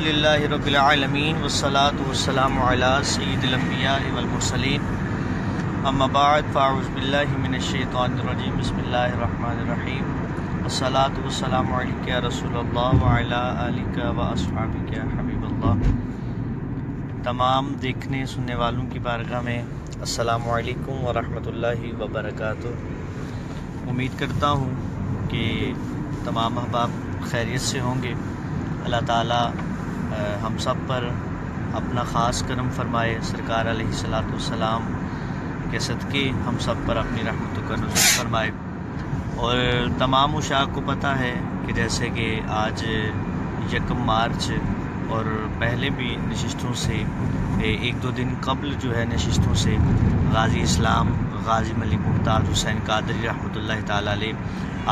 الحمدللہ رب العالمین والصلاة والسلام علی سید الانبیاء والمرسلین اما بعد فاعوذ باللہ من الشیطان الرجیم بسم اللہ الرحمن الرحیم والصلاة والسلام علیک یا رسول اللہ وعلی آلک و اصحابک یا حبیب اللہ۔ تمام دیکھنے سننے والوں کی بارگاہ میں السلام علیکم ورحمۃ اللہ وبرکاتہ۔ امید کرتا ہوں کہ تمام احباب خیریت سے ہوں گے۔ اللہ تعالیٰ ہم سب پر اپنا خاص کرم فرمائے، سرکار علیہ الصلاۃ والسلام کے صدقے ہم سب پر اپنی رحمتوں کا نزول فرمائے۔ اور تمام مشاہد کو پتہ ہے کہ جیسے کہ آج 1 مارچ اور پہلے بھی نشستوں سے 1-2 دن قبل جو ہے نشستوں سے غازی اسلام غازی ملک ممتاز حسین قادری رحمۃ اللہ تعالیٰ علیہ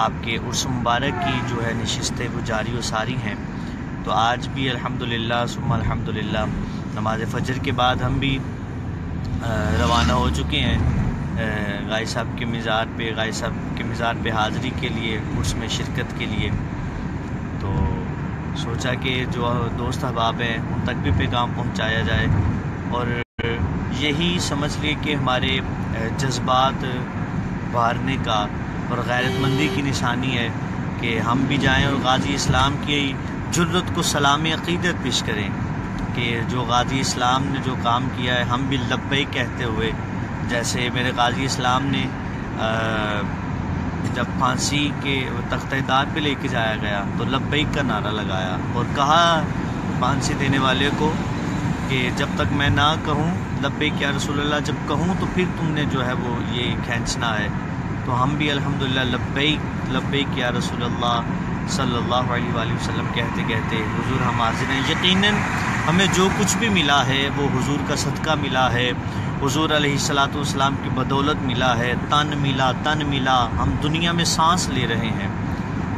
آپ کے عرس مبارک کی جو ہے نشستیں وہ جاری و ساری ہیں۔ تو آج بھی الحمدللہ ثم الحمدللہ نماز فجر کے بعد ہم بھی روانہ ہو چکے ہیں غازی صاحب کے مزار پہ حاضری کے لیے، عرس میں شرکت کے لیے۔ تو سوچا کہ جو دوست احباب ہیں ان تک بھی پیغام پہنچایا جائے، اور یہی سمجھ لیے کہ ہمارے جذبات بھارنے کا اور غیرت مندی کی نشانی ہے کہ ہم بھی جائیں اور غازی اسلام کی جرت کو سلام عقیدت پیش کریں کہ جو غازی اسلام نے جو کام کیا ہے ہم بھی لبیک کہتے ہوئے، جیسے میرے غازی اسلام نے جب پھانسی کے تختہ دار پہ لے کے جایا گیا تو لبیک کا نعرہ لگایا اور کہا پھانسی دینے والے کو کہ جب تک میں نہ کہوں لبیک یا رسول اللہ، جب کہوں تو پھر تم نے جو ہے وہ یہ کھینچنا ہے۔ تو ہم بھی الحمدللہ لبیک لبیک یا رسول اللہ صلی اللہ علیہ وآلہ وسلم کہتے کہتے حضور ہم حاضر ہیں۔ یقیناً ہمیں جو کچھ بھی ملا ہے وہ حضور کا صدقہ ملا ہے، حضور علیہ الصلاۃ والسلام کی بدولت ملا ہے، تن ملا، ہم دنیا میں سانس لے رہے ہیں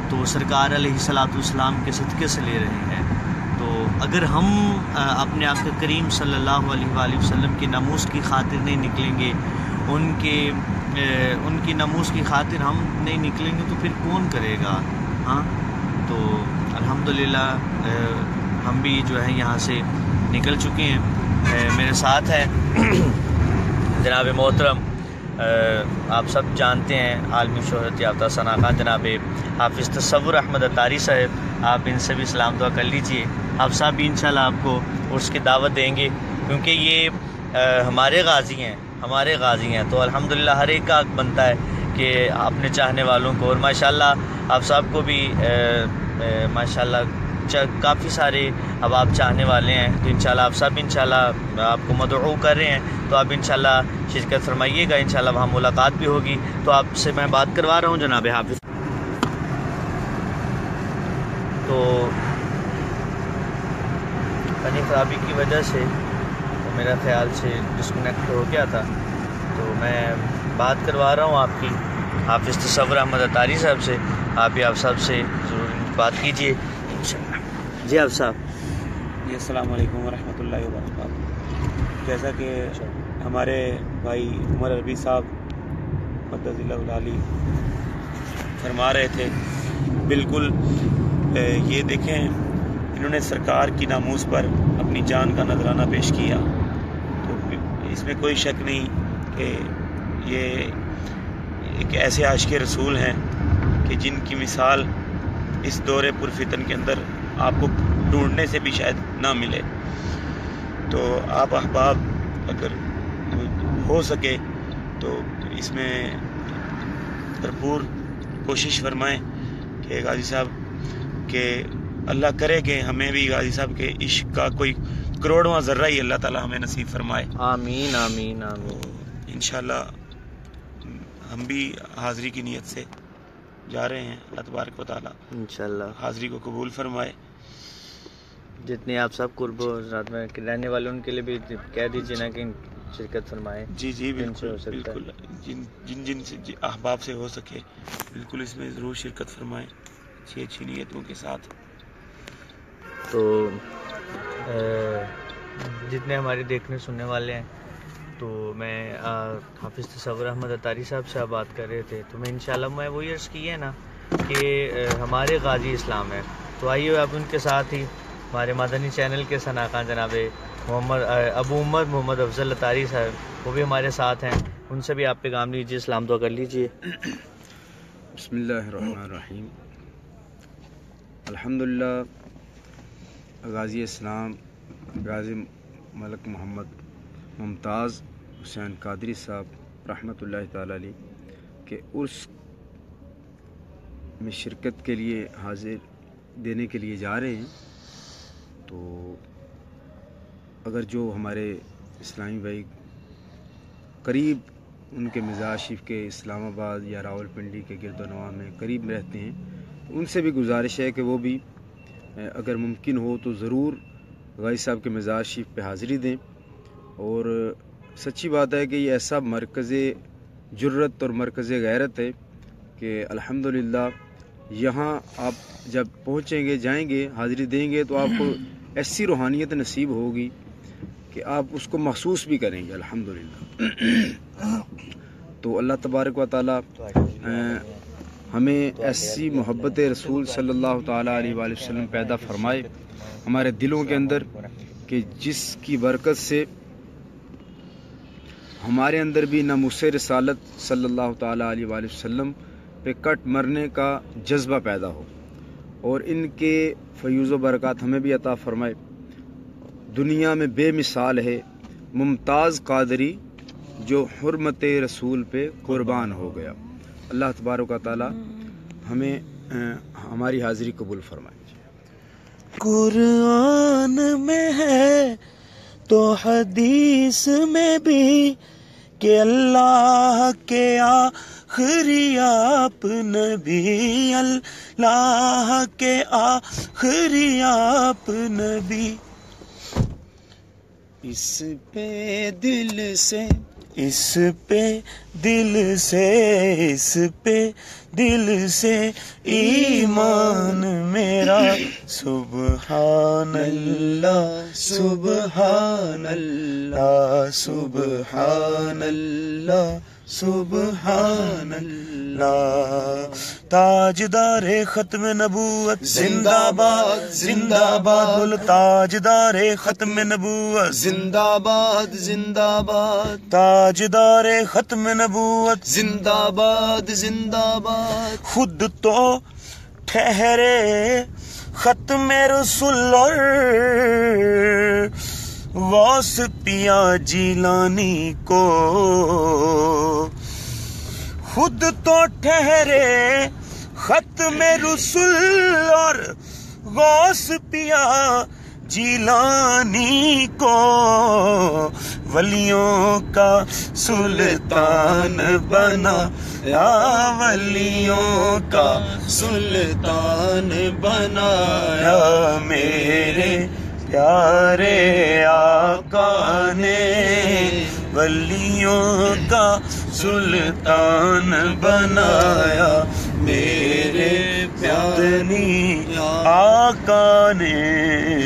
تو سرکار علیہ الصلاۃ والسلام کے صدقے سے لے رہے ہیں۔ تو اگر ہم اپنے آقا کریم صلی اللہ علیہ وآلہ وسلم کی ناموس کی خاطر نہیں نکلیں گے، ان کی ناموس کی خاطر ہم نہیں نکلیں گے تو پھر کون کرے گا؟ ہاں، تو الحمدللہ ہم بھی جو ہے یہاں سے نکل چکے ہیں۔ میرے ساتھ ہے جناب محترم، آپ سب جانتے ہیں عالمی شہرت یافتہ ثناخوان جناب حافظ تصور احمد اتاری صاحب، آپ ان سے بھی سلام دعا کر لیجئے۔ آپ صاحب بھی انشاءاللہ آپ کو عرس کی دعوت دیں گے، کیونکہ یہ ہمارے غازی ہیں تو الحمدللہ ہر ایک کا حق بنتا ہے کہ اپنے چاہنے والوں کو، اور ماشاءاللہ آپ صاحب کو بھی ماشاءاللہ کافی سارے اب آپ چاہنے والے ہیں، تو انشاءاللہ آپ صاحب انشاءاللہ آپ کو مدعو کر رہے ہیں، تو آپ انشاءاللہ شرکت فرمائیے گا، انشاءاللہ وہاں ملاقات بھی ہوگی۔ تو آپ سے میں بات کروا رہا ہوں جناب حافظ۔ تو پانی خرابی کی وجہ سے میرا خیال سے ڈسکنیکٹ ہو گیا تھا، تو میں بات کروا رہا ہوں آپ کی حافظ تصور احمد اتاری صاحب سے۔ آپ بھی آپ صاحب سے ضرور بات کیجئے انشاءاللہ۔ جی آپ صاحب۔ جی السلام علیکم ورحمۃ اللہ وبرکاتہ۔ جیسا کہ ہمارے بھائی عمر عربی صاحب مدد اللہ العالی فرما رہے تھے، بالکل یہ دیکھیں انہوں نے سرکار کی ناموس پر اپنی جان کا نذرانہ پیش کیا، تو اس میں کوئی شک نہیں کہ یہ ایک ایسے عاشق رسول ہیں کہ جن کی مثال اس دور پرفتن کے اندر آپ کو ڈھونڈنے سے بھی شاید نہ ملے۔ تو آپ احباب اگر ہو سکے تو اس میں بھرپور کوشش فرمائیں کہ غازی صاحب کہ اللہ کرے کہ ہمیں بھی غازی صاحب کے عشق کا کوئی کروڑواں ذرہ ہی اللہ تعالی ہمیں نصیب فرمائے۔ آمین آمین آمین۔ انشاءاللہ ہم بھی حاضری کی نیت سے جا رہے ہیں، اللہ تبارک و تعالی انشاءاللہ حاضری کو قبول فرمائے۔ جتنے آپ سب قرب و رات میں رہنے والے ان کے لیے بھی کہہ دیجیے نا کہ شرکت فرمائیں۔ جی بالکل بالکل، جن سے احباب سے ہو سکے بالکل اس میں ضرور شرکت فرمائیں اچھی نیتوں کے ساتھ۔ تو جتنے ہمارے دیکھنے سننے والے ہیں، تو میں حافظ تصور احمد اتاری صاحب سے بات کر رہے تھے، تو میں انشاءاللہ میں وہی عرض کی ہے نا کہ ہمارے غازی اسلام ہے، تو آئیے آپ ان کے ساتھ ہی ہمارے مدنی چینل کے ثنا خان جناب ابو عمر محمد افضل اتاری صاحب وہ بھی ہمارے ساتھ ہیں، ان سے بھی آپ پیغام لیجیے، سلام دعا کر لیجیے۔ بسم اللہ الرحمن الرحیم۔ الحمدللہ غازی اسلام غازی ملک محمد ممتاز حسین قادری صاحب رحمۃ اللہ تعالی علیہ کے عرس میں شرکت کے لیے حاضر دینے کے لیے جا رہے ہیں، تو اگر جو ہمارے اسلامی بھائی قریب ان کے مزار شریف کے اسلام آباد یا راول پنڈی کے گرد و نواح میں قریب رہتے ہیں، ان سے بھی گزارش ہے کہ وہ بھی اگر ممکن ہو تو ضرور غازی صاحب کے مزار شریف پہ حاضری دیں۔ اور سچی بات ہے کہ یہ ایسا مرکز جرت اور مرکز غیرت ہے کہ الحمدللہ یہاں آپ جب پہنچیں گے، جائیں گے، حاضری دیں گے تو آپ کو ایسی روحانیت نصیب ہوگی کہ آپ اس کو محسوس بھی کریں گے الحمدللہ۔ تو اللہ تبارک و تعالی ہمیں ایسی محبت رسول صلی اللہ تعالیٰ علیہ وآلہ وسلم پیدا فرمائے ہمارے دلوں کے اندر، کہ جس کی برکت سے ہمارے اندر بھی ناموس رسالت صلی اللہ تعالیٰ علیہ وآلہ وسلم پہ کٹ مرنے کا جذبہ پیدا ہو، اور ان کے فیوز و برکات ہمیں بھی عطا فرمائے۔ دنیا میں بے مثال ہے ممتاز قادری جو حرمت رسول پہ قربان ہو گیا۔ اللہ تبارک و تعالی ہمیں ہماری حاضری قبول فرمائے۔ قرآن میں ہے تو حدیث میں بھی کہ اللہ کے آخری آپ نبی، اللہ کے آخری آپ نبی، اس پہ دل سے، اس پہ دل سے، اس پہ دل سے ایمان میرا، سبحان اللہ سبحان اللہ سبحان اللہ سبحان اللہ۔ تاجدار ختم نبوت زندہ باد زندہ باد، بول تاجدار ختم نبوت زندہ باد زندہ باد، تاجدار ختم نبوت زندہ باد زندہ باد۔ خود تو ٹھہرے ختم رسول اور غوث پیا جیلانی کو، خود تو ٹھہرے ختم رسول اور غوث پیا جیلانی کو، ولیوں کا سلطان بنا یا ولیوں کا سلطان بنایا، میرے پیارے آقا نے ولیوں کا سلطان بنایا، میرے پیارے آقا نے۔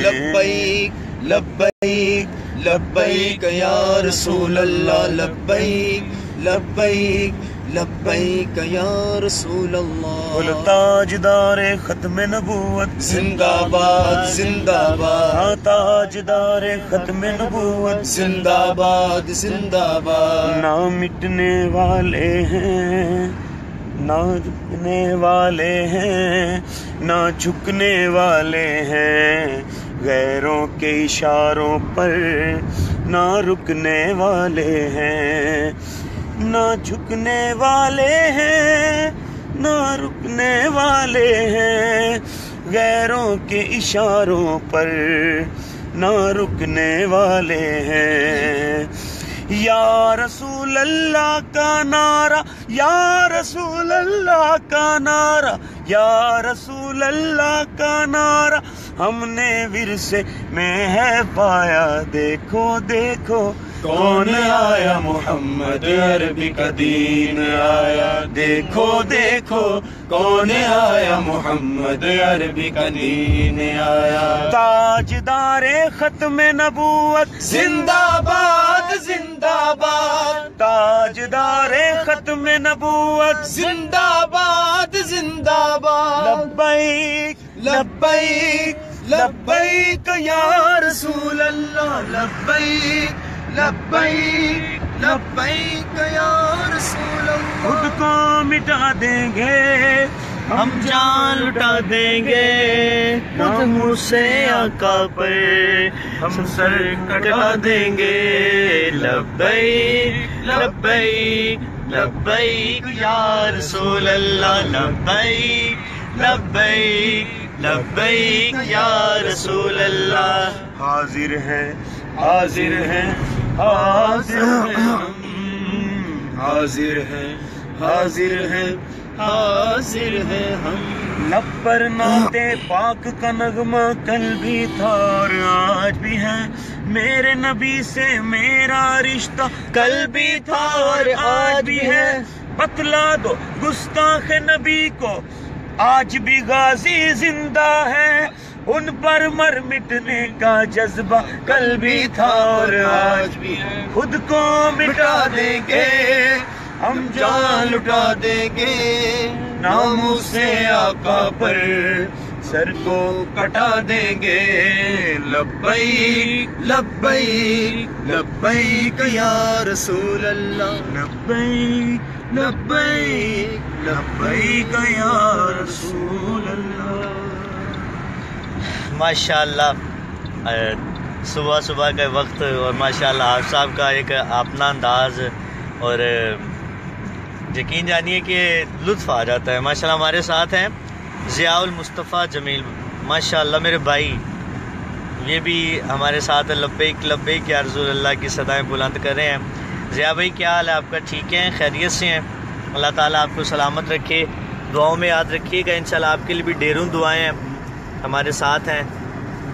لبیک لبیک لبیک یا رسول اللہ، لبیک لبیک لبیک یا رسول اللہ۔ تاجدار ختم نبوت زندہ باد زندہ باد، تاجدار ختم نبوت زندہ باد زندہ باد۔ نہ مٹنے والے ہیں نہ رکنے والے ہیں، نہ جھکنے والے ہیں، غیروں کے اشاروں پر نہ رکنے والے ہیں، نہ جھکنے والے ہیں، نہ رکنے والے ہیں، غیروں کے اشاروں پر نہ رکنے والے ہیں۔ یا رسول اللہ کا نعرہ، یا رسول اللہ کا نعرہ، یا رسول اللہ کا نعرہ ہم نے ورثے میں ہے پایا، دیکھو دیکھو کون آیا محمد عربی کا دین آیا، دیکھو دیکھو کون آیا محمد عربی کا دین آیا۔ تاجدار ختم نبوت زندہ باد زندہ باد، تاجدار ختم نبوت زندہ باد زندہ باد۔ لبیک لبیک لبیک یا رسول اللہ لبیک لبیک لبیک یا رسول اللہ. خود کو مٹا دیں گے ہم جان لٹا دیں گے ناموں سے آقا پر ہم سر کٹا دیں گے. لبیک لبیک لبیک یا رسول اللہ لبیک لبیک لبیک یا رسول اللہ. حاضر ہیں حاضر ہیں حاضر ہیں حاضر ہیں حاضر ہیں حاضر ہیں ہم. لب پر نعت پاک کا نغمہ کل بھی تھا اور آج بھی ہے. میرے نبی سے میرا رشتہ کل بھی تھا اور آج بھی ہے. بتلا دو گستاخ نبی کو آج بھی غازی زندہ ہے. ان پر مر مٹنے کا جذبہ کل بھی تھا اور آج بھی ہے. خود کو مٹا دیں گے ہم جان لٹا دیں گے ناموں سے آقا پر سر کو کٹا دیں گے. لبیک لبیک لبیک یا رسول اللہ لبیک لبیک لبیک یا رسول اللہ. ماشاءاللہ صبح صبح کا وقت اور ماشاءاللہ آپ صاحب کا ایک اپنا انداز اور یقین جانیے کہ لطف آ جاتا ہے. ماشاءاللہ ہمارے ساتھ ہیں ضیاء المصطفیٰ جمیل ماشاءاللہ میرے بھائی، یہ بھی ہمارے ساتھ لبیک لبیک یا رسول اللہ کی صدائیں بلند کر رہے ہیں. ضیاء بھائی کیا حال ہے آپ کا؟ ٹھیک ہیں؟ خیریت سے ہیں؟ اللہ تعالیٰ آپ کو سلامت رکھے. دعاؤں میں یاد رکھیے گا. انشاءاللہ آپ کے لیے بھی ڈھیروں دعائیں ہیں ہمارے ساتھ ہیں.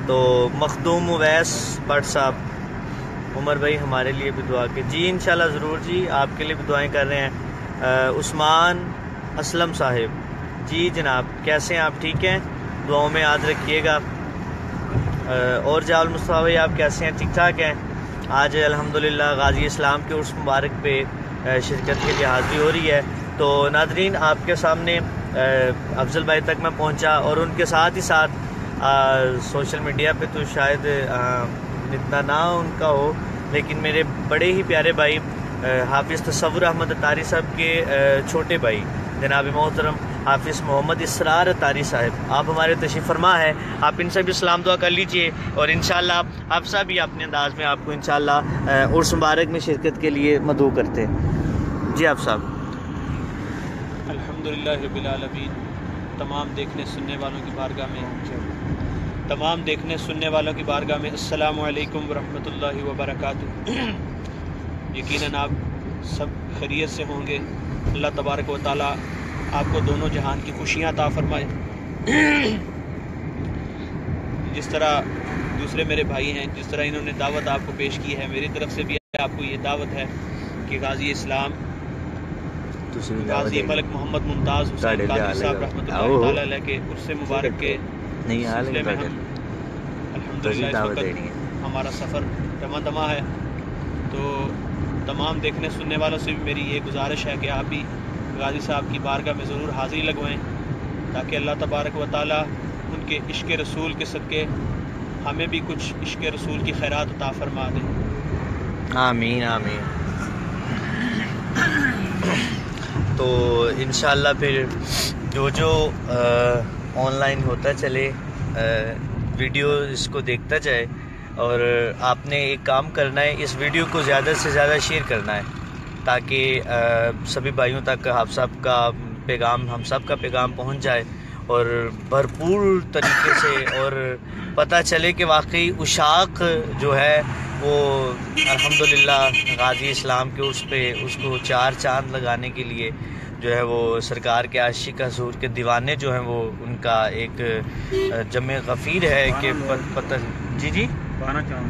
تو مخدوم اویس بٹ صاحب عمر بھائی ہمارے لیے بھی دعا کے جی انشاءاللہ ضرور جی آپ کے لیے بھی دعائیں کر رہے ہیں. عثمان اسلم صاحب جی جناب کیسے ہیں آپ؟ ٹھیک ہیں؟ دعاؤں میں یاد رکھیے گا. اور ضیاء المصطفیٰ بھائی آپ کیسے ہیں؟ ٹھیک ٹھاک ہیں؟ آج الحمدللہ غازی اسلام کے عرس مبارک پہ شرکت کے لیے حاضری ہو رہی ہے. تو ناظرین آپ کے سامنے افضل بھائی تک میں پہنچا اور ان کے ساتھ ہی ساتھ سوشل میڈیا پہ تو شاید اتنا نہ ان کا ہو لیکن میرے بڑے ہی پیارے بھائی حافظ تصور احمد اتاری صاحب کے چھوٹے بھائی جناب محترم حافظ محمد اسرار اتاری صاحب آپ ہمارے تشریف فرما ہے. آپ ان سے بھی سلام دعا کر لیجئے اور انشاءاللہ آپ سب بھی اپنے انداز میں آپ کو انشاءاللہ عرس مبارک میں شرکت کے لیے مدعو کرتے ہیں. جی آپ صاحب. الحمدللہ رب العالمین. تمام دیکھنے سننے والوں کی بارگاہ میں السلام علیکم ورحمۃ اللہ وبرکاتہ. یقیناً آپ سب خیریت سے ہوں گے. اللہ تبارک و تعالیٰ آپ کو دونوں جہان کی خوشیاں عطا فرمائے. جس طرح دوسرے میرے بھائی ہیں جس طرح انہوں نے دعوت آپ کو پیش کی ہے میری طرف سے بھی آپ کو یہ دعوت ہے کہ غازی اسلام غازی ملک محمد ممتاز حسین قادری صاحب رحمۃ اللہ تعالیٰ علیہ کے عرس مبارک کے سلسلے میں ہم الحمدللہ اس وقت ہمارا سفر دما دما ہے. تو تمام دیکھنے سننے والوں سے بھی میری یہ گزارش ہے کہ آپ بھی غازی صاحب کی بارگاہ میں ضرور حاضری لگوائیں تاکہ اللہ تبارک و تعالیٰ ان کے عشق رسول کے صدقے ہمیں بھی کچھ عشق رسول کی خیرات عطا فرما دیں. آمین آمین. تو انشاءاللہ پھر جو آن لائن ہوتا چلے ویڈیو اس کو دیکھتا جائے اور آپ نے ایک کام کرنا ہے اس ویڈیو کو زیادہ سے زیادہ شیئر کرنا ہے تاکہ سبھی بھائیوں تک آپ سب کا پیغام ہم سب کا پیغام پہنچ جائے اور بھرپور طریقے سے اور پتہ چلے کہ واقعی اشاق جو ہے وہ الحمدللہ غازی اسلام کے عرس پہ اس کو چار چاند لگانے کے لیے جو ہے وہ سرکار کے عاشق حضور کے دیوانے جو ہیں وہ ان کا ایک جمع غفیر ہے کہ پتہ جی جی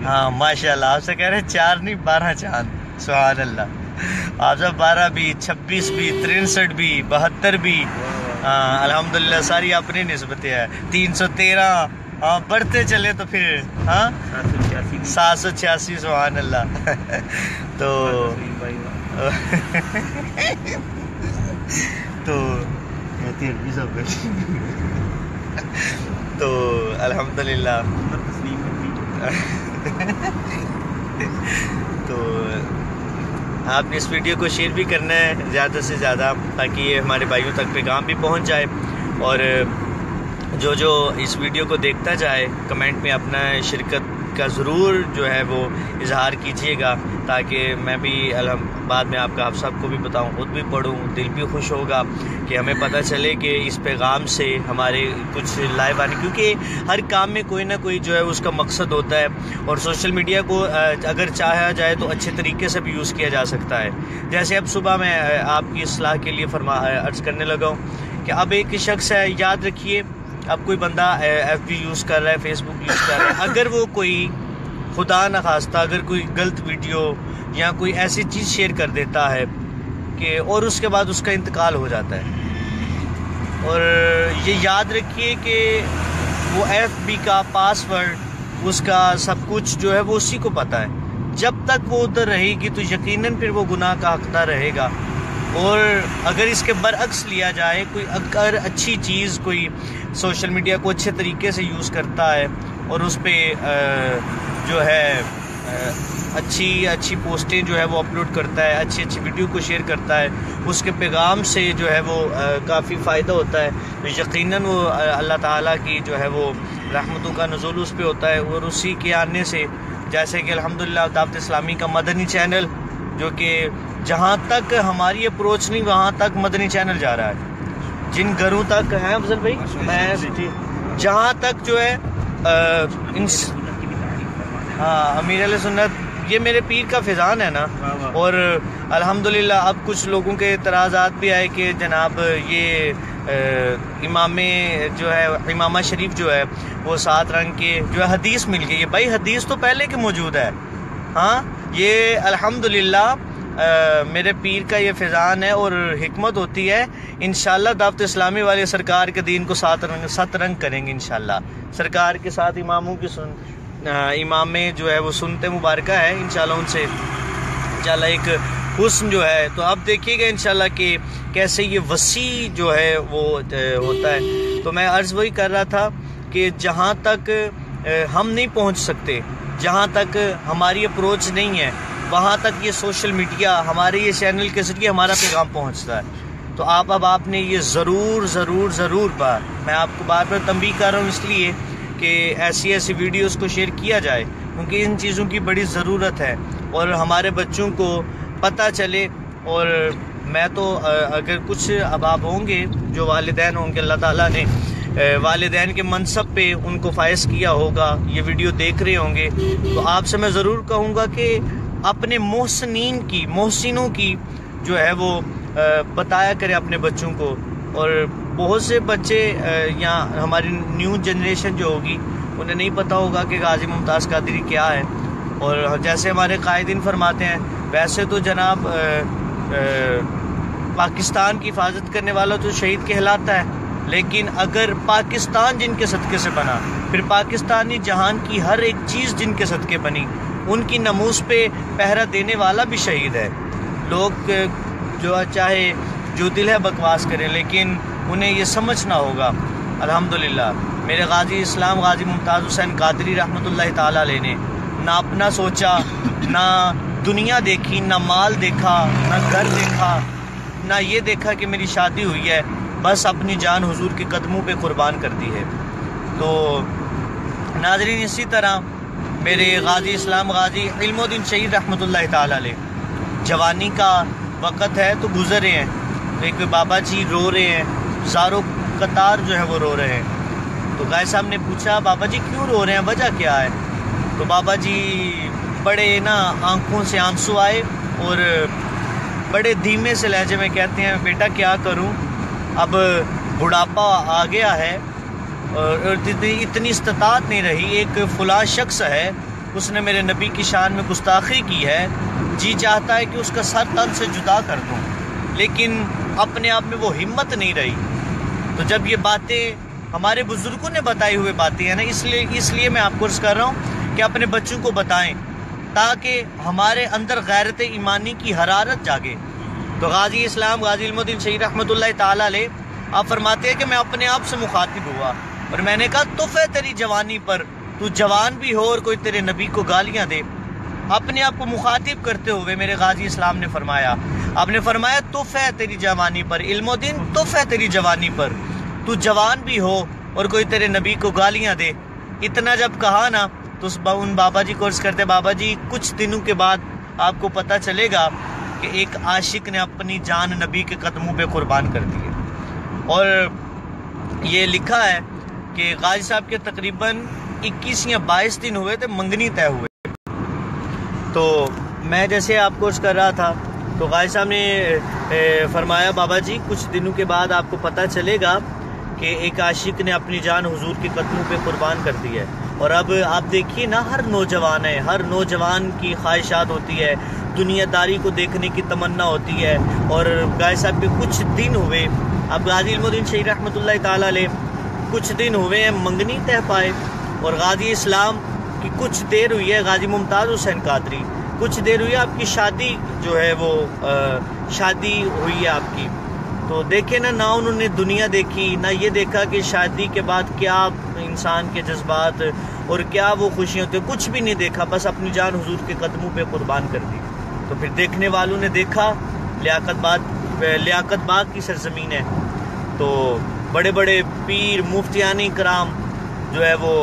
ہاں ماشاءاللہ آپ سے کہہ رہے ہیں 4 نہیں 12 چاند. سبحان اللہ. آپ سب 12 بھی 26 بھی 63 بھی 72 بھی الحمدللہ ساری اپنی نسبتیں ہیں. 313 ہاں بڑھتے چلے تو پھر ہاں 786 سبحان اللہ. تو الحمدللہ تو آپ نے اس ویڈیو کو شیئر بھی کرنا ہے زیادہ سے زیادہ تاکہ یہ ہمارے بھائیوں تک پیغام بھی پہنچ جائے، اور جو اس ویڈیو کو دیکھتا جائے کمنٹ میں اپنا شرکت کا ضرور جو ہے وہ اظہار کیجئے گا، تاکہ میں بھی بعد میں آپ سب کو بھی بتاؤں، خود بھی پڑھوں، دل بھی خوش ہوگا کہ ہمیں پتہ چلے کہ اس پیغام سے ہمارے کچھ لائیو آنے، کیونکہ ہر کام میں کوئی نہ کوئی جو ہے اس کا مقصد ہوتا ہے، اور سوشل میڈیا کو اگر چاہا جائے تو اچھے طریقے سے بھی یوز کیا جا سکتا ہے۔ جیسے اب صبح میں آپ کی اصلاح کے لیے عرض کرنے لگا ہوں کہ اب ایک شخص ہے، یاد رکھیے اب کوئی بندہ ایف بی یوز کر رہا ہے، فیس بک یوز کر رہا ہے، اگر وہ کوئی خدا نخواستہ اگر کوئی غلط ویڈیو یا کوئی ایسی چیز شیئر کر دیتا ہے کہ اور اس کے بعد اس کا انتقال ہو جاتا ہے، اور یہ یاد رکھیے کہ وہ ایف بی کا پاس ورڈ، اس کا سب کچھ جو ہے وہ اسی کو پتہ ہے، جب تک وہ ادھر رہے گی تو یقیناً پھر وہ گناہ کا حقدار رہے گا۔ اور اگر اس کے برعکس لیا جائے، کوئی اگر اچھی چیز کوئی سوشل میڈیا کو اچھے طریقے سے یوز کرتا ہے اور اس پہ جو ہے اچھی پوسٹیں جو ہے وہ اپلوڈ کرتا ہے، اچھی ویڈیو کو شیئر کرتا ہے، اس کے پیغام سے جو ہے وہ کافی فائدہ ہوتا ہے، تو یقیناً وہ اللہ تعالیٰ کی جو ہے وہ رحمتوں کا نزول اس پہ ہوتا ہے، اور اسی کے آنے سے جیسے کہ الحمدللہ دعوت اسلامی کا مدنی چینل، جو کہ جہاں تک ہماری اپروچ نہیں وہاں تک مدنی چینل جا رہا ہے، جن گھروں تک ہیں افضل بھائی میں جہاں تک جو ہے امیر علیہ سنت یہ میرے پیر کا فیضان ہے نا، اور الحمدللہ اب کچھ لوگوں کے اعتراضات بھی آئے کہ جناب یہ امام جو ہے امامہ شریف جو ہے وہ 7 رنگ کے جو ہے حدیث مل گئی ہے، بھائی حدیث تو پہلے کی موجود ہے، ہاں یہ الحمدللہ میرے پیر کا یہ فیضان ہے، اور حکمت ہوتی ہے انشاءاللہ دعوت اسلامی والے سرکار کے دین کو 7 رنگ کریں گے انشاءاللہ، سرکار کے ساتھ اماموں کی امام میں جو ہے وہ سنت مبارکہ ہے انشاءاللہ، ان سے انشاءاللہ ایک حسن جو ہے، تو آپ دیکھیے گا انشاءاللہ کہ کیسے یہ وسیع جو ہے وہ ہوتا ہے۔ تو میں عرض وہی کر رہا تھا کہ جہاں تک ہم نہیں پہنچ سکتے، جہاں تک ہماری اپروچ نہیں ہے، وہاں تک یہ سوشل میڈیا ہمارے یہ چینل کے ذریعے ہمارا پیغام پہنچتا ہے، تو آپ نے یہ ضرور میں آپ کو بار تنبیہ کر رہا ہوں اس لیے کہ ایسی ویڈیوز کو شیئر کیا جائے، کیونکہ ان چیزوں کی بڑی ضرورت ہے، اور ہمارے بچوں کو پتہ چلے۔ اور میں تو اگر کچھ اباب ہوں گے جو والدین ہوں گے، اللہ تعالیٰ نے والدین کے منصب پہ ان کو فائز کیا ہوگا، یہ ویڈیو دیکھ رہے ہوں گے، تو آپ سے میں ضرور کہوں گا کہ اپنے محسنوں کی جو ہے وہ بتایا کرے اپنے بچوں کو۔ اور بہت سے بچے یا ہماری نیو جنریشن جو ہوگی انہیں نہیں پتہ ہوگا کہ غازی ممتاز قادری کیا ہے، اور جیسے ہمارے قائدین فرماتے ہیں ویسے تو جناب پاکستان کی حفاظت کرنے والا تو شہید کہلاتا ہے، لیکن اگر پاکستان جن کے صدقے سے بنا، پھر پاکستانی جہان کی ہر ایک چیز جن کے صدقے بنی، ان کی ناموس پہ پہرا دینے والا بھی شہید ہے۔ لوگ جو چاہے جو دل ہے بکواس کریں، لیکن انہیں یہ سمجھنا ہوگا الحمدللہ میرے غازی اسلام غازی ممتاز حسین قادری رحمۃ اللہ تعالیٰ علیہ نے نہ اپنا سوچا، نہ دنیا دیکھی، نہ مال دیکھا، نہ گھر دیکھا، نہ یہ دیکھا کہ میری شادی ہوئی ہے، بس اپنی جان حضور کے قدموں پہ قربان کر دی ہے۔ تو ناظرین اسی طرح میرے غازی اسلام غازی علم الدین شہید رحمۃ اللہ تعالیٰ علیہ جوانی کا وقت ہے تو گزرے ہیں، تو ایک بابا جی رو رہے ہیں، زاروں قطار جو ہے وہ رو رہے ہیں، تو غازی صاحب نے پوچھا بابا جی کیوں رو رہے ہیں، وجہ کیا ہے؟ تو بابا جی بڑے آنکھوں سے آنسو آئے اور بڑے دھیمے سے لہجے میں کہتے ہیں بیٹا کیا کروں، اب بڑھاپا آ گیا ہے اور اتنی استطاعت نہیں رہی، ایک فلاں شخص ہے اس نے میرے نبی کی شان میں گستاخی کی ہے، جی چاہتا ہے کہ اس کا سر تن سے جدا کر دوں، لیکن اپنے آپ میں وہ ہمت نہیں رہی۔ تو جب یہ باتیں ہمارے بزرگوں نے بتائی ہوئے باتیں ہیں نا، اس لیے میں آپ کو عرض کر رہا ہوں کہ اپنے بچوں کو بتائیں تاکہ ہمارے اندر غیرت ایمانی کی حرارت جاگے۔ تو غازی اسلام غازی علم الدین شہید رحمۃ اللہ تعالیٰ علیہ آپ فرماتے ہیں کہ میں اپنے آپ سے مخاطب ہوا اور میں نے کہا تف ہے تیری جوانی پر، تو جوان بھی ہو اور کوئی تیرے نبی کو گالیاں دے۔ اپنے آپ کو مخاطب کرتے ہوئے میرے غازی اسلام نے فرمایا، آپ نے فرمایا تف ہے تیری جوانی پر، علم و دین تف ہے تیری جوانی پر، تو جوان بھی ہو اور کوئی تیرے نبی کو گالیاں دے۔ اتنا جب کہا نا تو ان بابا جی کو عرض کرتے، بابا جی کچھ دنوں کے بعد آپ کو پتہ چلے گا کہ ایک عاشق نے اپنی جان نبی کے قدموں پہ قربان کر دی ہے۔ اور یہ لکھا ہے کہ غازی صاحب کے تقریباً 21 یا 22 دن ہوئے تھے منگنی طے ہوئے۔ تو میں جیسے آپ کو عرض کر رہا تھا تو غازی صاحب نے فرمایا، بابا جی کچھ دنوں کے بعد آپ کو پتہ چلے گا کہ ایک عاشق نے اپنی جان حضور کے قدموں پہ قربان کر دی ہے۔ اور اب آپ دیکھیے نا، ہر نوجوان ہے، ہر نوجوان کی خواہشات ہوتی ہے، دنیا داری کو دیکھنے کی تمنا ہوتی ہے۔ اور غازی صاحب کے کچھ دن ہوئے، اب غازی علم الدین شہید رحمۃ اللہ تعالیٰ علیہ کچھ دن ہوئے ہیں منگنی طے پائے، اور غازی اسلام کی کچھ دیر ہوئی ہے، غازی ممتاز حسین قادری کچھ دیر ہوئی ہے آپ کی شادی جو ہے وہ شادی ہوئی ہے آپ کی۔ تو دیکھیں نا، نہ انہوں نے دنیا دیکھی، نہ یہ دیکھا کہ شادی کے بعد کیا انسان کے جذبات اور کیا وہ خوشیاں ہوتی ہیں، کچھ بھی نہیں دیکھا، بس اپنی جان حضور کے قدموں پہ قربان کر دی۔ تو پھر دیکھنے والوں نے دیکھا لیاقت باغ کی سرزمین ہے، تو بڑے بڑے پیر مفتیان کرام جو ہے وہ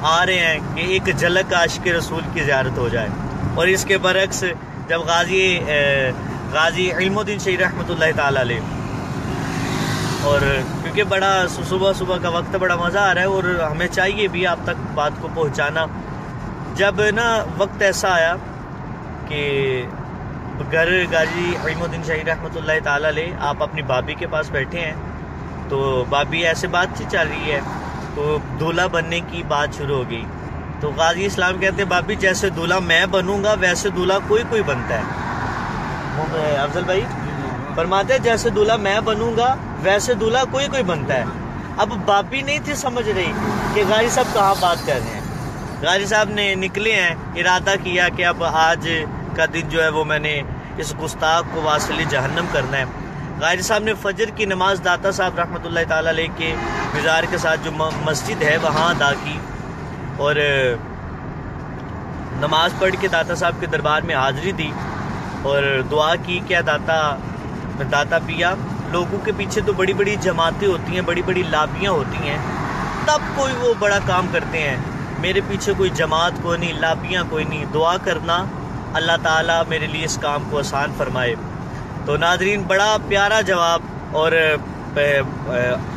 آ رہے ہیں کہ ایک جھلک عاشق رسول کی زیارت ہو جائے۔ اور اس کے برعکس جب غازی علم الدین شہید رحمۃ اللہ تعالیٰ علیہ، اور کیونکہ بڑا صبح کا وقت بڑا مزہ آ رہا ہے اور ہمیں چاہیے بھی آپ تک بات کو پہنچانا، جب نا وقت ایسا آیا کہ گھر غازی علم الدین شہید رحمۃ اللہ تعالیٰ علیہ آپ اپنی بھابھی کے پاس بیٹھے ہیں، تو بھابھی ایسے بات چیت چل رہی ہے، تو دولہا بننے کی بات شروع ہو گئی۔ تو غازی اسلام کہتے ہیں، بھابھی جیسے دولہا میں بنوں گا ویسے دولہا کوئی بنتا ہے۔ افضل بھائی فرماتے ہیں جیسے دولہا میں بنوں گا ویسے دولہا کوئی بنتا ہے۔ اب بھابھی نہیں تھی سمجھ رہی کہ غازی صاحب کہاں بات کر رہے ہیں۔ غازی صاحب نے نکلے ہیں، ارادہ کیا کہ اب آج کا دن جو ہے وہ میں نے اس گستاخ کو واصل جہنم کرنا ہے۔ غازی صاحب نے فجر کی نماز داتا صاحب رحمۃ اللہ تعالیٰ علیہ کے مزار کے ساتھ جو مسجد ہے وہاں ادا کی، اور نماز پڑھ کے داتا صاحب کے دربار میں حاضری دی اور دعا کی، کیا داتا پیا۔ لوگوں کے پیچھے تو بڑی بڑی جماعتیں ہوتی ہیں، بڑی بڑی لابیاں ہوتی ہیں، تب کوئی وہ بڑا کام کرتے ہیں، میرے پیچھے کوئی جماعت کوئی نہیں، لابیاں کوئی نہیں، دعا کرنا اللہ تعالیٰ میرے لیے اس کام کو آسان فرمائے۔ تو ناظرین، بڑا پیارا جواب، اور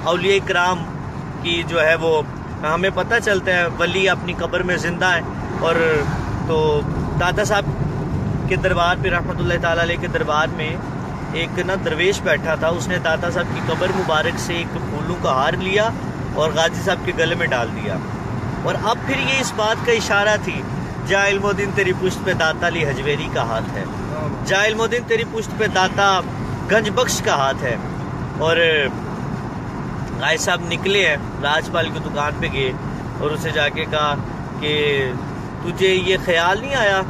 اولیاء کرام کی جو ہے وہ ہمیں پتہ چلتا ہے ولی اپنی قبر میں زندہ ہے۔ اور تو داتا صاحب کے دربار پہ رحمۃ اللہ تعالیٰ علیہ کے دربار میں ایک نا درویش بیٹھا تھا، اس نے داتا صاحب کی قبر مبارک سے ایک پھولوں کا ہار لیا اور غازی صاحب کے گلے میں ڈال دیا۔ اور اب پھر یہ اس بات کا اشارہ تھی، جا علم الدین تیری پشت پہ داتا علی حجویری کا ہاتھ ہے، جا علم الدین تیری پشت پہ داتا گنج بخش کا ہاتھ ہے۔ اور غازی صاحب نکلے ہیں، راجپال کی دکان پہ گئے اور اسے جا کے کہا کہ تجھے یہ خیال نہیں آیا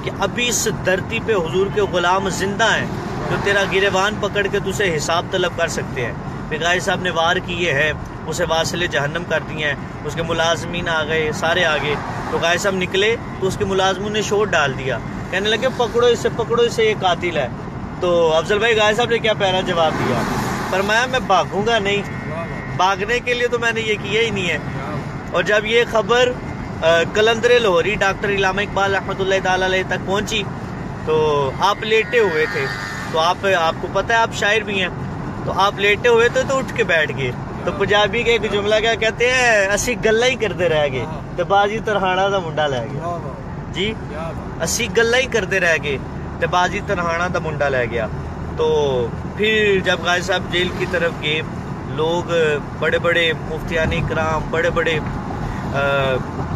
کہ ابھی اس دھرتی پہ حضور کے غلام زندہ ہیں جو تیرا گریبان پکڑ کے تجھے حساب طلب کر سکتے ہیں؟ پھر غازی صاحب نے وار کیے ہیں، اسے واصل جہنم کر دی ہیں، اس کے ملازمین آ گئے، سارے آ گئے۔ تو غازی صاحب نکلے تو اس کے ملازموں نے شور ڈال دیا، کہنے لگے پکڑو اسے یہ قاتل ہے۔ تو افضل بھائی غازی صاحب نے کیا پیارا جواب دیا، فرمایا میں بھاگوں گا نہیں، بھاگنے کے لیے تو میں نے یہ کیا ہی نہیں ہے۔ اور جب یہ خبر قلندر لاہوری ڈاکٹر علامہ اقبال رحمۃ اللہ تعالیٰ علیہ تک پہنچی تو آپ لیٹے ہوئے تھے، تو آپ کو پتہ ہے آپ شاعر بھی ہیں، تو آپ لیٹے ہوئے تھے تو اٹھ کے بیٹھ گئے۔ تو پنجابی کا ایک جملہ کیا کہتے ہیں، اسی گلا ہی کرتے رہ گئے تو بازی ترہانا دا منڈا لے گیا۔ جی اسی گلا ہی کرتے رہ گئے تو بازی ترہانا دا منڈا لے گیا۔ تو پھر جب غازی صاحب جیل کی طرف گئے، لوگ بڑے بڑے مفتیان کرام، بڑے بڑے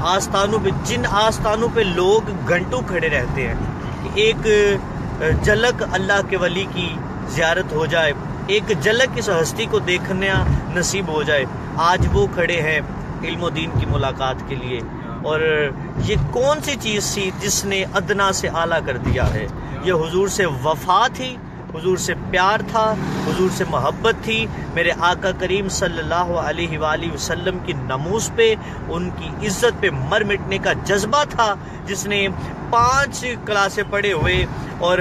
آستانوں پہ، جن آستانوں پہ لوگ گھنٹوں کھڑے رہتے ہیں کہ ایک جھلک اللہ کے ولی کی زیارت ہو جائے، ایک جھلک اس ہستی کو دیکھنا نصیب ہو جائے، آج وہ کھڑے ہیں علم و دین کی ملاقات کے لیے۔ اور یہ کون سی چیز تھی جس نے ادنا سے اعلیٰ کر دیا ہے؟ یہ حضور سے وفا تھی حضور سے پیار تھا، حضور سے محبت تھی، میرے آقا کریم صلی اللہ علیہ وآلہ وسلم کی ناموس پہ، ان کی عزت پہ مر مٹنے کا جذبہ تھا، جس نے 5 کلاسیں پڑھے ہوئے اور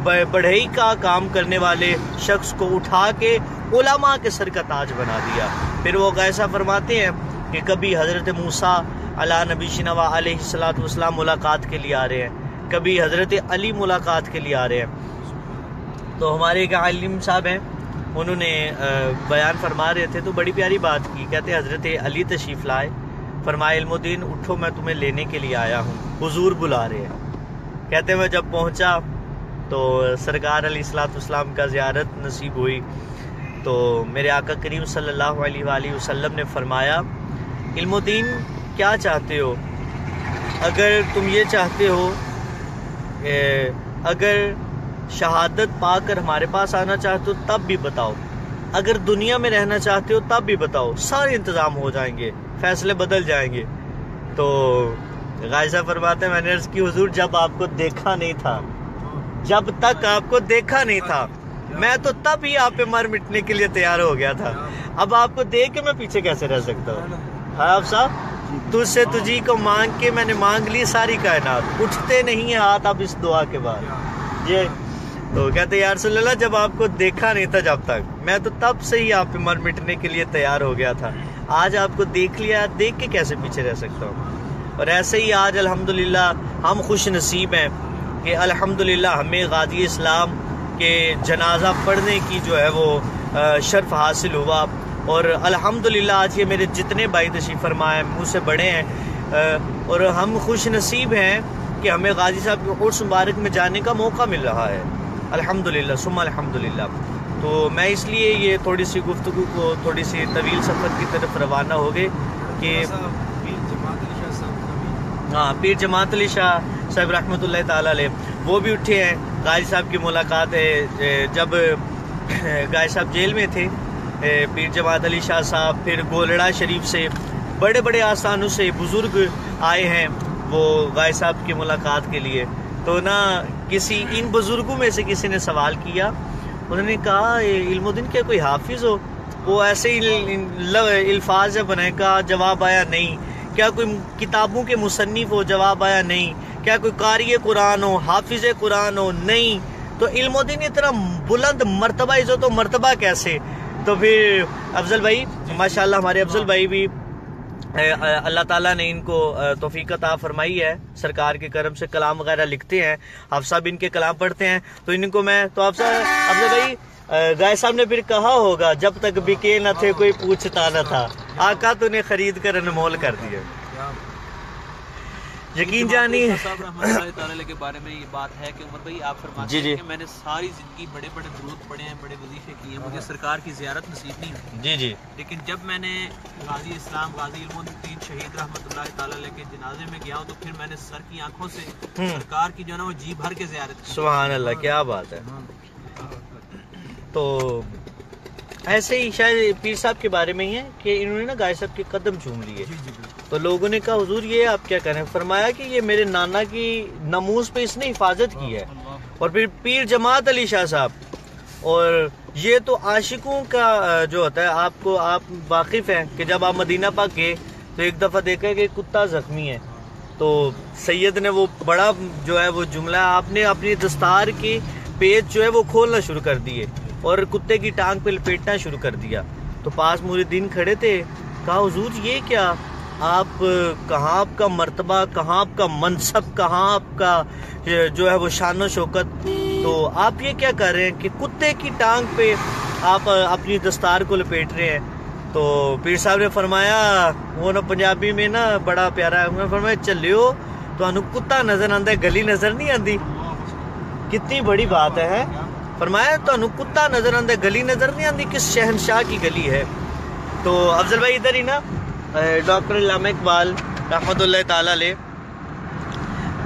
بڑھئی کا کام کرنے والے شخص کو اٹھا کے علماء کے سر کا تاج بنا دیا۔ پھر وہ ایسا فرماتے ہیں کہ کبھی حضرت موسیٰ علیہ نبی شنوا علیہ السلام ملاقات کے لیے آ رہے ہیں، کبھی حضرت علی ملاقات کے لیے آ رہے ہیں۔ تو ہمارے ایک عالم صاحب ہیں، انہوں نے بیان فرما رہے تھے تو بڑی پیاری بات کی، کہتے حضرت علی تشریف لائے، فرمائے علم الدین اٹھو میں تمہیں لینے کے لیے آیا ہوں، حضور بلا رہے ہیں۔ کہتے میں جب پہنچا تو سرکار علیہ السلام کا زیارت نصیب ہوئی، تو میرے آقا کریم صلی اللہ علیہ وآلہ وسلم نے فرمایا علم الدین کیا چاہتے ہو؟ اگر تم یہ چاہتے ہو، اگر شہادت پا کر ہمارے پاس آنا چاہتے ہو تب بھی بتاؤ، اگر دنیا میں رہنا چاہتے ہو تب بھی بتاؤ، سارے انتظام ہو جائیں گے، فیصلے بدل جائیں گے۔ تو غازی صاحب فرماتے ہیں میں نے عرض کی حضور جب آپ کو دیکھا نہیں تھا، جب تک آپ کو دیکھا نہیں تھا میں تو تب ہی آپ پہ مر مٹنے کے لیے تیار ہو گیا تھا، اب آپ کو دیکھ کے میں پیچھے کیسے رہ سکتا ہوں؟ ہاں آپ صاحب، تجھ سے تجھی کو مانگ کے میں نے مانگ لی ساری کائنات، اٹھتے نہیں ہیں ہاتھ اب اس دعا کے بعد یہ۔ تو کہتے یا رسول اللہ جب آپ کو دیکھا نہیں تھا جب تک، میں تو تب سے ہی آپ پہ مر مٹنے کے لیے تیار ہو گیا تھا، آج آپ کو دیکھ لیا، دیکھ کے کیسے پیچھے رہ سکتا ہوں؟ اور ایسے ہی آج الحمدللہ ہم خوش نصیب ہیں کہ الحمدللہ ہمیں غازی اسلام کے جنازہ پڑھنے کی جو ہے وہ شرف حاصل ہوا، اور الحمدللہ آج یہ میرے جتنے بھائی تشریف فرما ہیں مجھ سے بڑے ہیں، اور ہم خوش نصیب ہیں کہ ہمیں غازی صاحب کے عرس مبارک میں جانے کا موقع مل رہا ہے، الحمدللہ ثم الحمدللہ۔ تو میں اس لیے یہ تھوڑی سی گفتگو کو تھوڑی سی طویل سفر کی طرف روانہ ہو گئے کہ ہاں پیر جماعت علی شاہ صاحب رحمۃ اللہ تعالیٰ علیہ وہ بھی اٹھے ہیں۔ غازی صاحب کی ملاقات ہے جب غازی صاحب جیل میں تھے، پیر جماعت علی شاہ صاحب پھر گولڑا شریف سے بڑے بڑے آستانوں سے بزرگ آئے ہیں وہ غازی صاحب کی ملاقات کے لیے۔ تو نا کسی ان بزرگوں میں سے کسی نے سوال کیا، انہوں نے کہا علم الدین کیا کوئی حافظ ہو؟ وہ ایسے ہی الفاظ بنائے، کہا جواب آیا نہیں۔ کیا کوئی کتابوں کے مصنف ہو؟ جواب آیا نہیں۔ کیا کوئی قاری قرآن ہو، حافظ قرآن ہو؟ نہیں۔ تو علم الدین اتنا بلند مرتبہ عزت و مرتبہ کیسے؟ تو پھر افضل بھائی ماشاءاللہ ہمارے افضل بھائی بھی اللہ تعالیٰ نے ان کو توفیق عطا فرمائی ہے، سرکار کے کرم سے کلام وغیرہ لکھتے ہیں، آپ صاحب ان کے کلام پڑھتے ہیں، تو ان کو میں تو آپ صاحب افضل بھائی غازی صاحب نے پھر کہا ہوگا جب تک بکے نہ تھے کوئی پوچھتا نہ تھا، آقا تو نے خرید کر انمول کر دیا۔ یقین جانی صاحب رحمۃ اللہ تعالی علیہ کے بارے میں یہ بات ہے کہ عمر بھائی آپ فرماتے ہیں کہ میں نے ساری زندگی بڑے بڑے درود پڑھے ہیں، بڑے وظیفے کیے ہیں، مجھے سرکار کی زیارت نصیب نہیں ہوئی۔ جی لیکن جب میں نے غازی اسلام غازی علم الدین شہید رحمۃ اللہ تعالی علیہ کے جنازے میں گیا ہوں تو پھر میں نے سر کی آنکھوں سے سرکار کی جو ہے نا وہ جی بھر کے زیارت کی۔ سبحان اللہ، کیا بات ہے۔ تو ایسے ہی شاید پیر صاحب کے بارے میں ہی ہے کہ انہوں نے نا غازی صاحب کے قدم چوم لیے، تو لوگوں نے کہا حضور یہ آپ کیا کہہ رہے ہیں؟ فرمایا کہ یہ میرے نانا کی ناموس پہ اس نے حفاظت کی ہے۔ اور پھر پیر جماعت علی شاہ صاحب، اور یہ تو عاشقوں کا جو ہوتا ہے، آپ واقف ہیں کہ جب آپ مدینہ پاک گئے تو ایک دفعہ دیکھا کہ کتا زخمی ہے، تو سید نے وہ بڑا جو ہے وہ جملہ، آپ نے اپنی دستار کی پیچ جو ہے وہ کھولنا شروع کر دیے اور کتے کی ٹانگ پہ لپیٹنا شروع کر دیا۔ تو پاس مریدین کھڑے تھے، کہا حضور یہ کیا؟ آپ کہاں آپ کا مرتبہ، کہاں آپ کا منصب، کہاں آپ کا جو ہے وہ شان و شوکت، تو آپ یہ کیا کر رہے ہیں کہ کتے کی ٹانگ پہ آپ اپنی دستار کو لپیٹ رہے ہیں؟ تو پیر صاحب نے فرمایا، وہ نا پنجابی میں نا بڑا پیارا ہے، انہوں نے فرمایا چلیو تو انو کتا نظر آندا ہے، گلی نظر نہیں آندی۔ کتنی بڑی بات ہے، فرمایا تو انو کتا نظر آندا ہے، گلی نظر نہیں آندی، کس شہنشاہ کی گلی ہے۔ تو افضل بھائی ادھر ہی نا ڈاکٹر علامہ اقبال رحمۃ اللہ تعالیٰ علیہ،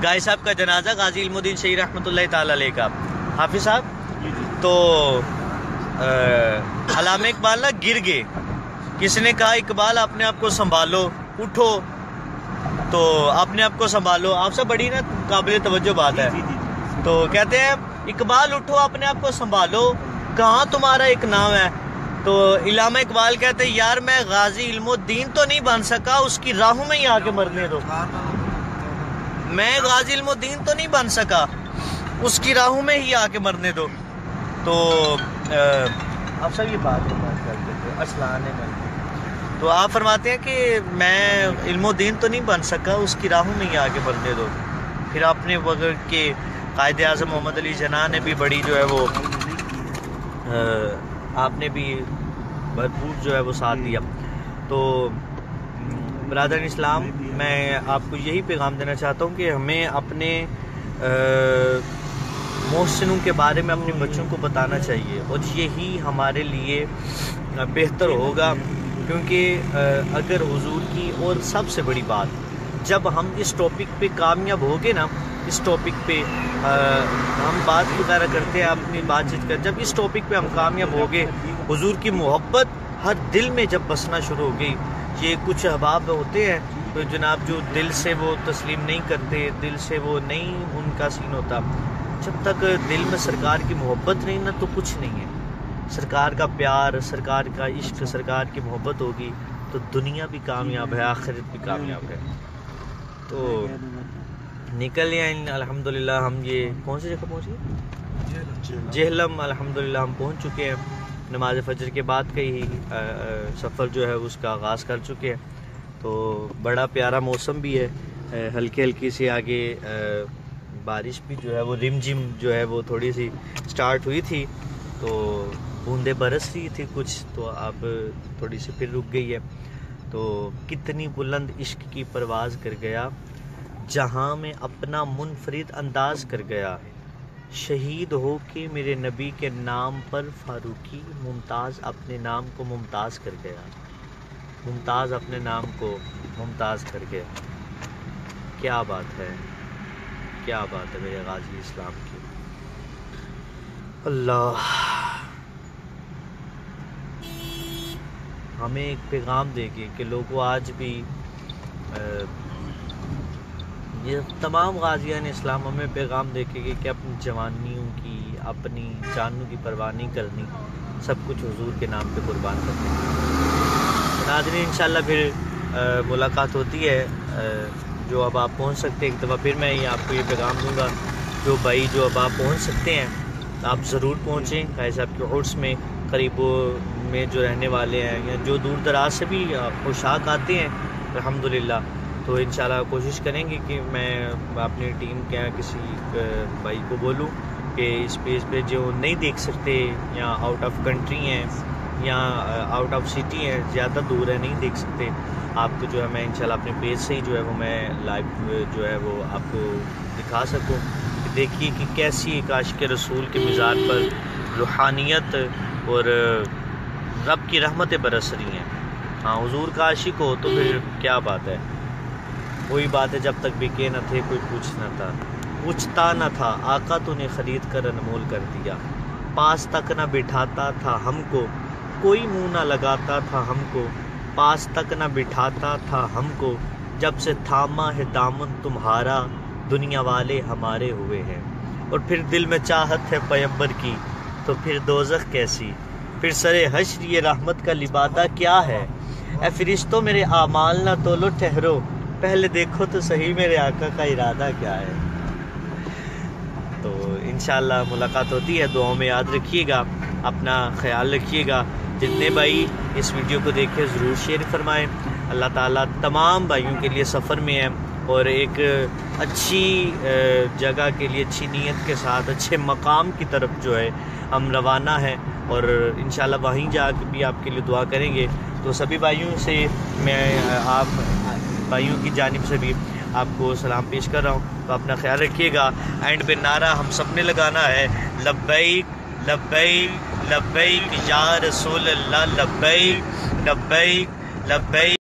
غازی صاحب کا جنازہ غازی علم الدین شہید رحمۃ اللہ تعالیٰ علیہ کا، حافظ صاحب، تو علامہ اقبال نا گر گئے، کسی نے کہا اقبال اپنے آپ کو سنبھالو، اٹھو، تو اپنے آپ کو سنبھالو، آپ سے بڑی نا قابل توجہ بات ہے۔ تو کہتے ہیں اقبال اٹھو اپنے آپ کو سنبھالو، کہاں تمہارا ایک نام ہے؟ تو علامہ اقبال کہتے ہیں یار میں غازی علم الدین تو نہیں بن سکا، اس کی راہوں میں ہی آ کے مرنے دو. میں غازی علم الدین تو نہیں بن سکا، اس کی راہوں میں ہی آ کے مرنے دو. تو آپ سب یہ بات کرتے تھے اسلان میں. تو آپ فرماتے ہیں کہ میں علم الدین تو نہیں بن سکا، اس کی راہوں میں ہی آ کے مرنے دو. پھر اپنے وقت کے قائد اعظم محمد علی جناح نے بھی بڑی جو ہے وہ آپ نے بھی بھرپور جو ہے وہ ساتھ دیا. تو برادر اسلام میں آپ کو یہی پیغام دینا چاہتا ہوں کہ ہمیں اپنے محسنوں کے بارے میں اپنے بچوں کو بتانا چاہیے، اور یہی ہمارے لیے بہتر ہوگا. کیونکہ اگر حضور کی اور سب سے بڑی بات، جب ہم اس ٹاپک پہ کامیاب ہوگے نا، اس ٹاپک پہ ہم بات وغیرہ کرتے ہیں اپنی بات چیت کر، جب اس ٹاپک پہ ہم کامیاب ہوگے، حضور کی محبت ہر دل میں جب بسنا شروع ہو گئی. یہ کچھ احباب ہوتے ہیں تو جناب جو دل سے وہ تسلیم نہیں کرتے، دل سے وہ نہیں ان کا سین ہوتا. جب تک دل میں سرکار کی محبت نہیں نا تو کچھ نہیں ہے. سرکار کا پیار، سرکار کا عشق، سرکار کی محبت ہوگی تو دنیا بھی کامیاب ہے، آخرت بھی کامیاب ہے. تو نکل آئیں الحمدللہ. ہم یہ کون سی جگہ پہنچے؟ جہلم. الحمدللہ ہم پہنچ چکے ہیں. نماز فجر کے بعد کا ہی سفر جو ہے اس کا آغاز کر چکے ہیں. تو بڑا پیارا موسم بھی ہے، ہلکی ہلکی سی آگے بارش بھی جو ہے وہ رم جم جو ہے وہ تھوڑی سی سٹارٹ ہوئی تھی، تو بوندیں برس رہی تھی کچھ، تو اب تھوڑی سی پھر رک گئی ہے. تو کتنی بلند عشق کی پرواز کر گیا، جہاں میں اپنا منفرد انداز کر گیا. شہید ہو کے میرے نبی کے نام پر فاروقی، ممتاز اپنے نام کو ممتاز کر گیا. ممتاز اپنے نام کو ممتاز کر گیا. کیا بات ہے، کیا بات ہے میرے غازی اسلام کی. اللہ ہمیں ایک پیغام دے گی کہ لوگوں آج بھی یہ تمام غازیان اسلام ہمیں پیغام دے کے کہ اپنی جوانیوں کی، اپنی جانوں کی پرواہ نہیں کرنی، سب کچھ حضور کے نام پہ قربان کرنی. ناظرین انشاءاللہ پھر ملاقات ہوتی ہے. جو اب آپ پہنچ سکتے ہیں، ایک دفعہ پھر میں آپ کو یہ پیغام دوں گا، جو بھائی جو اب آپ پہنچ سکتے ہیں آپ ضرور پہنچیں. قائد صاحب کے عرس میں قریبوں میں جو رہنے والے ہیں یا جو دور دراز سے بھی پوشاک آتے ہیں الحمدللہ، تو انشاءاللہ کوشش کریں گے کہ میں اپنی ٹیم کے کسی بھائی کو بولوں کہ اس پیج پہ جو نہیں دیکھ سکتے یا آؤٹ آف کنٹری ہیں یا آؤٹ آف سٹی ہیں، زیادہ دور ہے نہیں دیکھ سکتے، آپ کو جو ہے میں انشاءاللہ اپنے پیج سے ہی جو ہے وہ میں لائیو جو ہے وہ آپ کو دکھا سکوں کہ دیکھیے کہ کیسی ایک عاشق رسول کے مزاج پر روحانیت اور رب کی رحمتیں برس رہی ہیں. ہاں حضور کا عاشق ہو تو پھر کیا بات ہے. وہی بات ہے جب تک بکے نہ تھے کوئی پوچھتا نہ تھا، آقا تو نے خرید کر انمول کر دیا. پاس تک نہ بٹھاتا تھا ہم کو، کوئی منہ نہ لگاتا تھا ہم کو. پاس تک نہ بٹھاتا تھا ہم کو، جب سے تھاما ہے دامن تمہارا، دنیا والے ہمارے ہوئے ہیں. اور پھر دل میں چاہت ہے پیمبر کی، تو پھر دوزخ کیسی. پھر سرے حشر یہ رحمت کا لبادہ کیا ہے. اے فرشتوں میرے اعمال نہ تولو ٹھہرو، پہلے دیکھو تو صحیح میرے آقا کا ارادہ کیا ہے. تو انشاءاللہ ملاقات ہوتی ہے. دعاؤں میں یاد رکھیے گا، اپنا خیال رکھیے گا. جتنے بھائی اس ویڈیو کو دیکھیں ضرور شیئر فرمائیں. اللہ تعالیٰ تمام بھائیوں کے لیے سفر میں ہے اور ایک اچھی جگہ کے لیے اچھی نیت کے ساتھ اچھے مقام کی طرف جو ہے ہم روانہ ہیں، اور انشاءاللہ وہیں جا کے بھی آپ کے لیے دعا کریں گے. تو سبھی بھائیوں سے میں آپ بھائیوں کی جانب سے بھی آپ کو سلام پیش کر رہا ہوں. تو اپنا خیال رکھیے گا. اینڈ پہ نعرہ ہم سب نے لگانا ہے، لبیک لبیک لبیک یا رسول اللہ، لبیک لبیک لبیک.